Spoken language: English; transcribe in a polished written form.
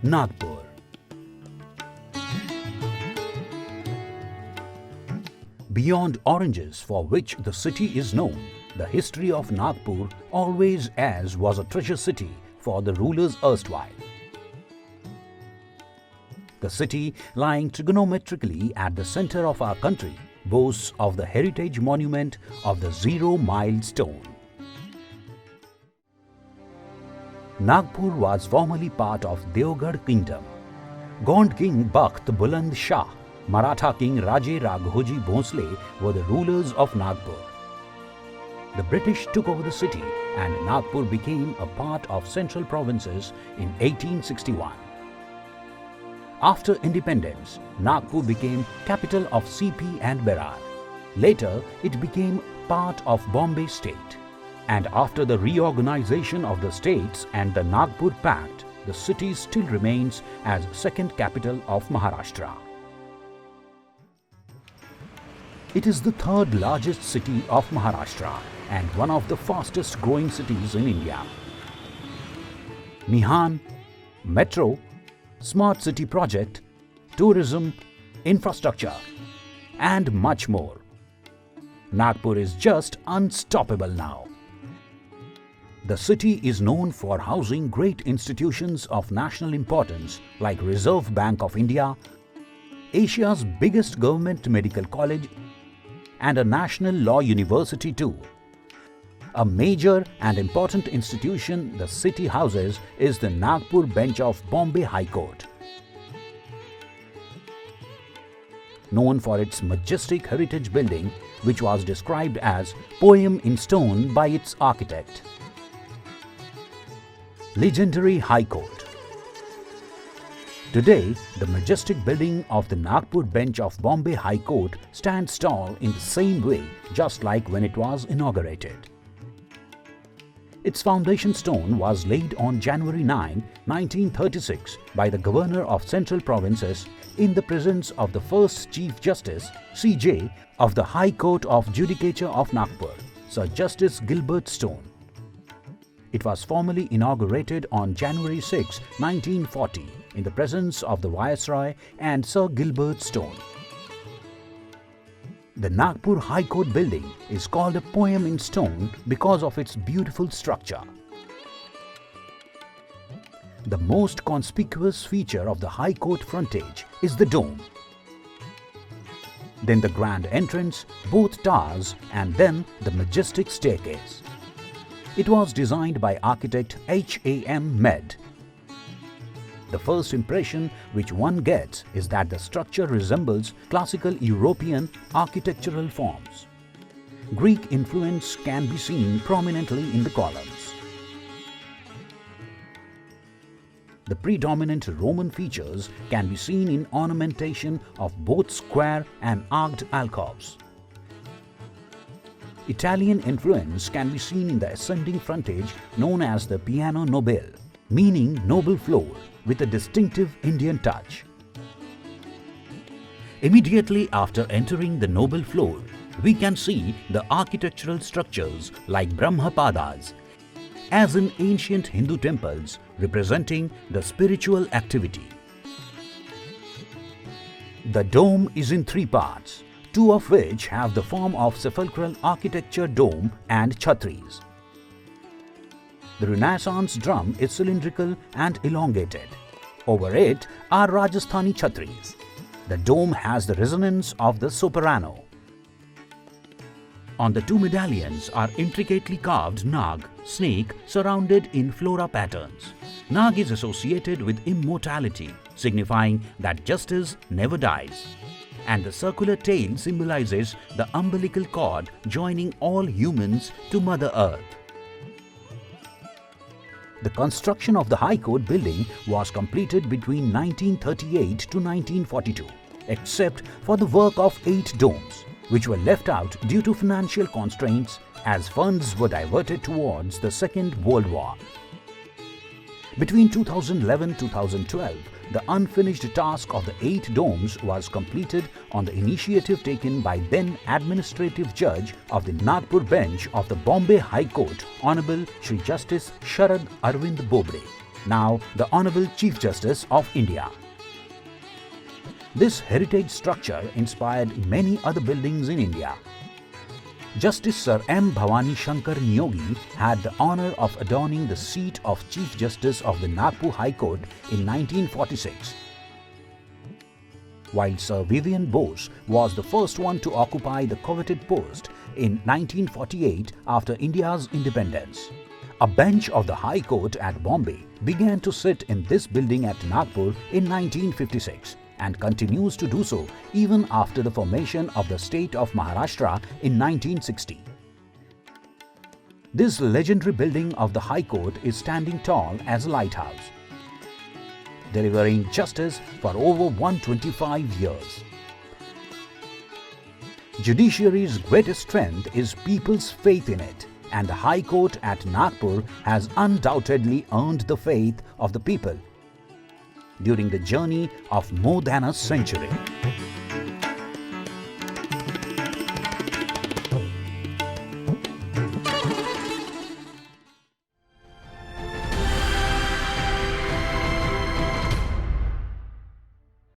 Nagpur. Beyond oranges, for which the city is known, the history of Nagpur always as was a treasure city for the rulers erstwhile. The city, lying trigonometrically at the center of our country, boasts of the heritage monument of the Zero-Mile Stone. Nagpur was formerly part of Deoghar Kingdom. Gond King Bakht Buland Shah, Maratha King Raje Raghoji Bhonsle were the rulers of Nagpur. The British took over the city and Nagpur became a part of central provinces in 1861. After independence, Nagpur became capital of CP and Berar. Later, it became part of Bombay state. And after the reorganization of the states and the Nagpur Pact, the city still remains as second capital of Maharashtra. It is the third largest city of Maharashtra and one of the fastest growing cities in India. Mihan, Metro, Smart City Project, tourism, infrastructure, and much more. Nagpur is just unstoppable now. The city is known for housing great institutions of national importance like Reserve Bank of India, Asia's biggest government medical college, and a national law university too. A major and important institution the city houses is the Nagpur bench of Bombay High Court. Known for its majestic heritage building, which was described as poem in stone by its architect. Legendary High Court. Today, the majestic building of the Nagpur bench of Bombay High Court stands tall in the same way, just like when it was inaugurated. Its foundation stone was laid on January 9, 1936 by the Governor of Central Provinces in the presence of the first Chief Justice, CJ, of the High Court of Judicature of Nagpur, Sir Justice Gilbert Stone. It was formally inaugurated on January 6, 1940 in the presence of the Viceroy and Sir Gilbert Stone. The Nagpur High Court building is called a poem in stone because of its beautiful structure. The most conspicuous feature of the High Court frontage is the dome. Then the grand entrance, both towers, and then the majestic staircase. It was designed by architect H.A.M. Med. The first impression which one gets is that the structure resembles classical European architectural forms. Greek influence can be seen prominently in the columns. The predominant Roman features can be seen in ornamentation of both square and arched alcoves. Italian influence can be seen in the ascending frontage known as the piano nobile, meaning noble floor, with a distinctive Indian touch. Immediately after entering the noble floor, we can see the architectural structures like Brahmapadas, as in ancient Hindu temples representing the spiritual activity. The dome is in three parts, two of which have the form of sepulchral architecture dome and chhatris. The Renaissance drum is cylindrical and elongated. Over it are Rajasthani chhatris. The dome has the resonance of the soprano. On the two medallions are intricately carved Nag, snake, surrounded in flora patterns. Nag is associated with immortality, signifying that justice never dies. And the circular tail symbolizes the umbilical cord joining all humans to Mother Earth. The construction of the High Court building was completed between 1938 to 1942, except for the work of 8 domes, which were left out due to financial constraints as funds were diverted towards the Second World War. Between 2011-2012, the unfinished task of the 8 domes was completed on the initiative taken by then Administrative Judge of the Nagpur bench of the Bombay High Court, Honorable Shri Justice Sharad Arvind Bobde. now the Honorable Chief Justice of India. This heritage structure inspired many other buildings in India. Justice Sir M. Bhavani Shankar Niyogi had the honor of adorning the seat of Chief Justice of the Nagpur High Court in 1946, while Sir Vivian Bose was the first one to occupy the coveted post in 1948 after India's independence. A bench of the High Court at Bombay began to sit in this building at Nagpur in 1956 and continues to do so even after the formation of the state of Maharashtra in 1960. This legendary building of the High Court is standing tall as a lighthouse, delivering justice for over 125 years. Judiciary's greatest strength is people's faith in it, and the High Court at Nagpur has undoubtedly earned the faith of the people during the journey of more than a century.